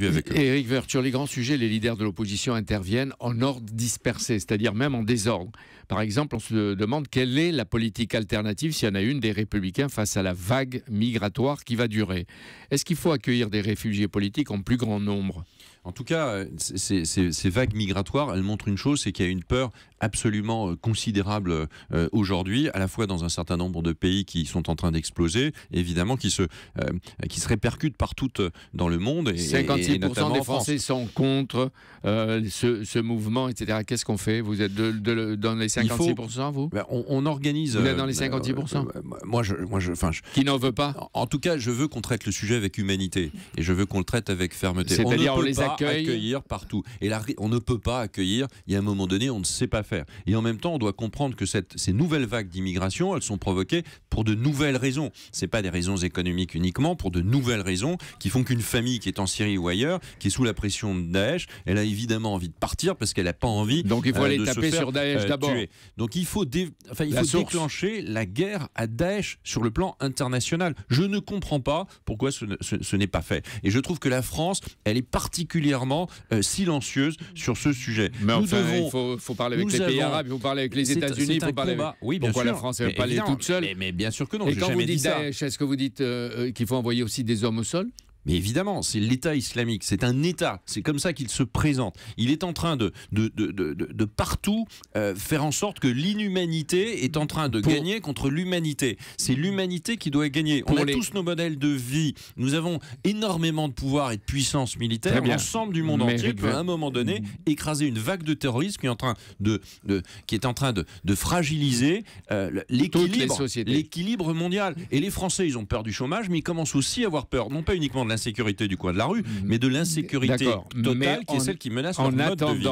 avec eux. Éric Woerth, sur les grands sujets, les leaders de l'opposition interviennent en ordre dispersé, c'est-à-dire même en désordre. Par exemple, on se demande quelle est la politique alternative, s'il y en a une, des Républicains face à la vague migratoire qui va durer. Est-ce qu'il faut accueillir des réfugiés politiques en plus grand nombre ? En tout cas, ces vagues migratoires, elles montrent une chose, c'est qu'il y a une peur absolument considérable aujourd'hui, à la fois dans un certain nombre de pays qui sont en train d'exploser, évidemment qui se répercutent partout dans le monde. 56% des Français sont contre ce mouvement, etc. Qu'est-ce qu'on fait ? Vous êtes dans les 56%, vous ? On organise... Vous êtes dans les 56% Moi, qui n'en veut pas ? En tout cas, je veux qu'on traite le sujet avec humanité et je veux qu'on le traite avec fermeté. C'est-à-dire on les accueillir partout. Et là, on ne peut pas accueillir. Il y a un moment donné, on ne sait pas faire. Et en même temps, on doit comprendre que ces nouvelles vagues d'immigration, elles sont provoquées pour de nouvelles raisons. C'est pas des raisons économiques uniquement, pour de nouvelles raisons qui font qu'une famille qui est en Syrie ou ailleurs, qui est sous la pression de Daesh, elle a évidemment envie de partir parce qu'elle n'a pas envie. Donc il faut aller de taper sur Daesh d'abord. Donc il faut déclencher la guerre à Daesh sur le plan international. Je ne comprends pas pourquoi ce n'est pas fait. Et je trouve que la France, elle est particulièrement silencieuse sur ce sujet. Mais enfin, il faut parler avec les pays arabes, il faut parler avec les États-Unis, il faut parler avec... Oui, bien pourquoi sûr. la France ne va pas aller toute seule ? Mais bien sûr que non. Et quand vous dites Daesh, est-ce que vous dites qu'il faut envoyer aussi des hommes au sol ? Mais évidemment, c'est l'État islamique, c'est un État, c'est comme ça qu'il se présente. Il est en train de partout faire en sorte que l'inhumanité est en train de gagner contre l'humanité. C'est l'humanité qui doit gagner. On a tous nos modèles de vie, nous avons énormément de pouvoir et de puissance militaire. L'ensemble du monde entier peut à un moment donné écraser une vague de terrorisme qui est en train de fragiliser l'équilibre mondial. Et les Français, ils ont peur du chômage, mais ils commencent aussi à avoir peur, non pas uniquement de l'insécurité du coin de la rue, mais de l'insécurité totale qui est celle qui menace leur mode de vie.